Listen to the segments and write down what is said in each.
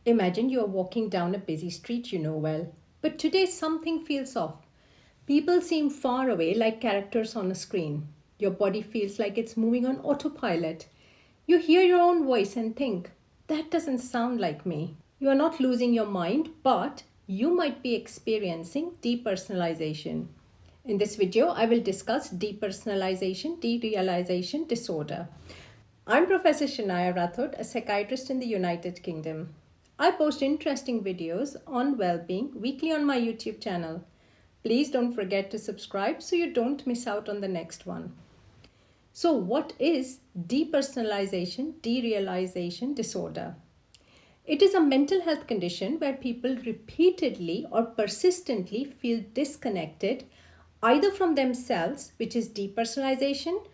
Imagine you are walking down a busy street you know well, but today something feels off. People seem far away like characters on a screen. Your body feels like it's moving on autopilot. You hear your own voice and think, that doesn't sound like me. You are not losing your mind, but you might be experiencing depersonalization. In this video, I will discuss depersonalization-derealization disorder. I'm Professor Shania Rathod, a psychiatrist in the United Kingdom. I post interesting videos on well-being weekly on my YouTube channel. Please don't forget to subscribe so you don't miss out on the next one. So, what is depersonalization-derealization disorder? It is a mental health condition where people repeatedly or persistently feel disconnected either from themselves, which is depersonalization,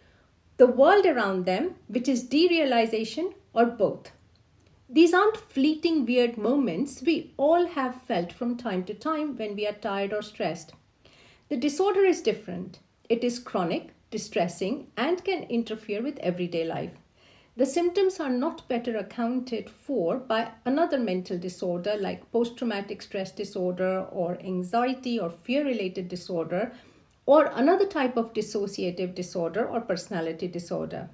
the world around them, which is derealization, or both. These aren't fleeting weird moments we all have felt from time to time when we are tired or stressed. The disorder is different. It is chronic, distressing, and can interfere with everyday life. The symptoms are not better accounted for by another mental disorder like post traumatic stress disorder or anxiety or fear related disorder or another type of dissociative disorder or personality disorder.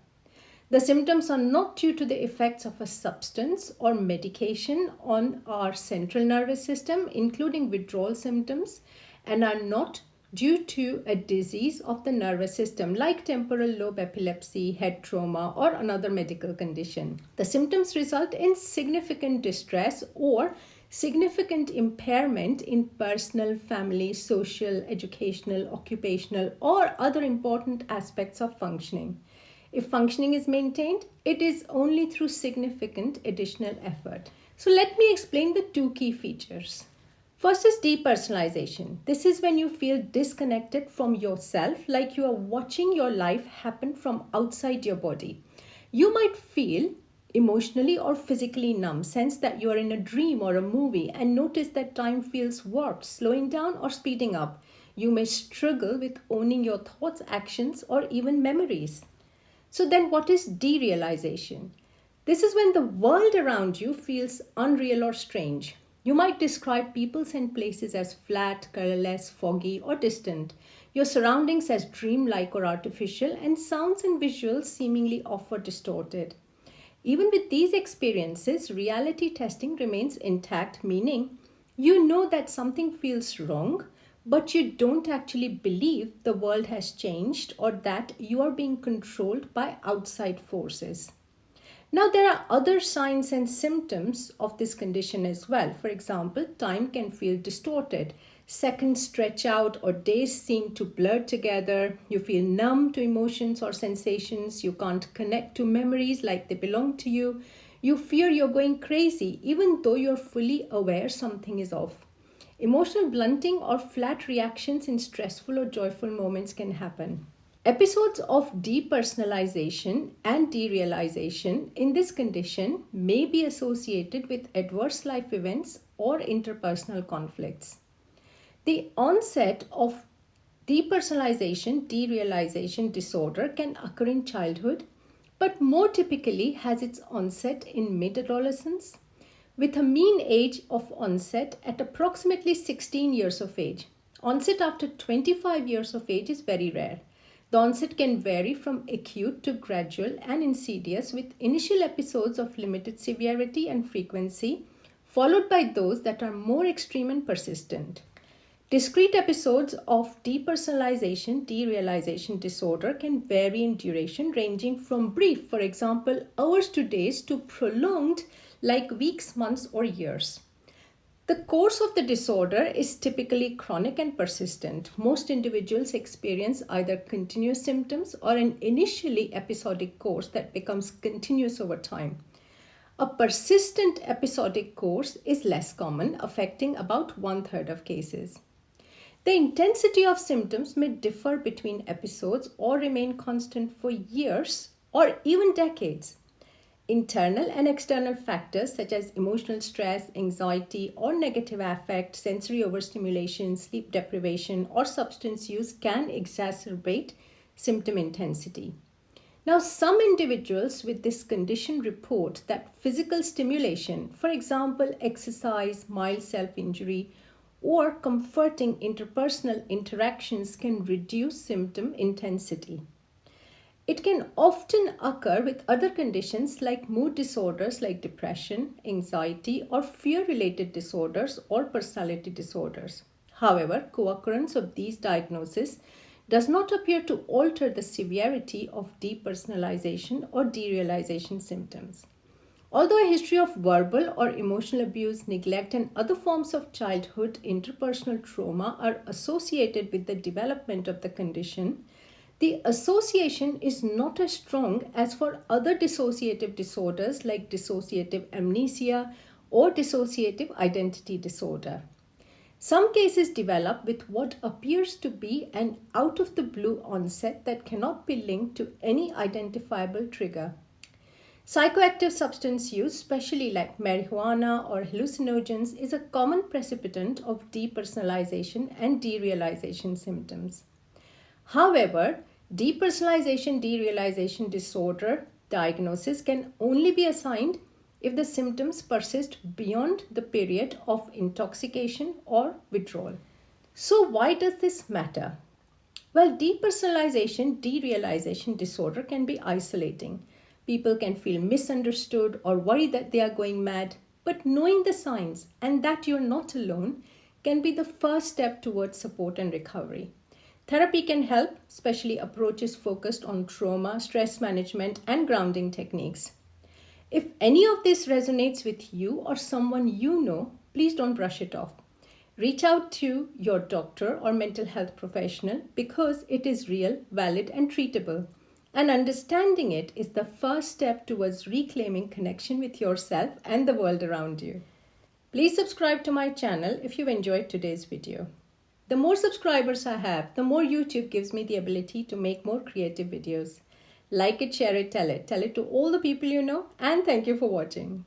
The symptoms are not due to the effects of a substance or medication on our central nervous system, including withdrawal symptoms, and are not due to a disease of the nervous system like temporal lobe epilepsy, head trauma, or another medical condition. The symptoms result in significant distress or significant impairment in personal, family, social, educational, occupational, or other important aspects of functioning. If functioning is maintained, it is only through significant additional effort. So let me explain the two key features. First is depersonalization. This is when you feel disconnected from yourself, like you are watching your life happen from outside your body. You might feel emotionally or physically numb, sense that you are in a dream or a movie, and notice that time feels warped, slowing down or speeding up. You may struggle with owning your thoughts, actions, or even memories. So then what is derealization? This is when the world around you feels unreal or strange. You might describe people and places as flat, colorless, foggy, or distant. Your surroundings as dreamlike or artificial, and sounds and visuals seemingly off or distorted. Even with these experiences, reality testing remains intact, meaning you know that something feels wrong, but you don't actually believe the world has changed or that you are being controlled by outside forces. Now, there are other signs and symptoms of this condition as well. For example, time can feel distorted, seconds stretch out, or days seem to blur together. You feel numb to emotions or sensations. You can't connect to memories like they belong to you. You fear you're going crazy, even though you're fully aware something is off. Emotional blunting or flat reactions in stressful or joyful moments can happen. Episodes of depersonalization and derealization in this condition may be associated with adverse life events or interpersonal conflicts. The onset of depersonalization-derealization disorder can occur in childhood, but more typically has its onset in mid-adolescence, with a mean age of onset at approximately 16 years of age. Onset after 25 years of age is very rare. The onset can vary from acute to gradual and insidious, with initial episodes of limited severity and frequency, followed by those that are more extreme and persistent. Discrete episodes of depersonalization-derealization disorder can vary in duration, ranging from brief, for example, hours to days, to prolonged, like weeks, months, or years. The course of the disorder is typically chronic and persistent. Most individuals experience either continuous symptoms or an initially episodic course that becomes continuous over time. A persistent episodic course is less common, affecting about 1/3 of cases. The intensity of symptoms may differ between episodes or remain constant for years or even decades. Internal and external factors such as emotional stress, anxiety, or negative affect, sensory overstimulation, sleep deprivation, or substance use can exacerbate symptom intensity. Now, some individuals with this condition report that physical stimulation, for example, exercise, mild self injury, or comforting interpersonal interactions, can reduce symptom intensity. It can often occur with other conditions like mood disorders like depression, anxiety, or fear related disorders or personality disorders. However, co occurrence of these diagnoses does not appear to alter the severity of depersonalization or derealization symptoms. Although a history of verbal or emotional abuse, neglect, and other forms of childhood interpersonal trauma are associated with the development of the condition, the association is not as strong as for other dissociative disorders like dissociative amnesia or dissociative identity disorder. Some cases develop with what appears to be an out of the blue onset that cannot be linked to any identifiable trigger. Psychoactive substance use, especially like marijuana or hallucinogens, is a common precipitant of depersonalization and derealization symptoms. However, depersonalization-derealization disorder diagnosis can only be assigned if the symptoms persist beyond the period of intoxication or withdrawal. So, why does this matter? Well, depersonalization-derealization disorder can be isolating. People can feel misunderstood or worry that they are going mad, but knowing the signs and that you're not alone can be the first step towards support and recovery. Therapy can help, especially approaches focused on trauma, stress management, and grounding techniques. If any of this resonates with you or someone you know, please don't brush it off. Reach out to your doctor or mental health professional because it is real, valid, and treatable. And understanding it is the first step towards reclaiming connection with yourself and the world around you. Please subscribe to my channel if you enjoyed today's video. The more subscribers I have, the more YouTube gives me the ability to make more creative videos. Like it, share it, tell it. Tell it to all the people you know, and thank you for watching.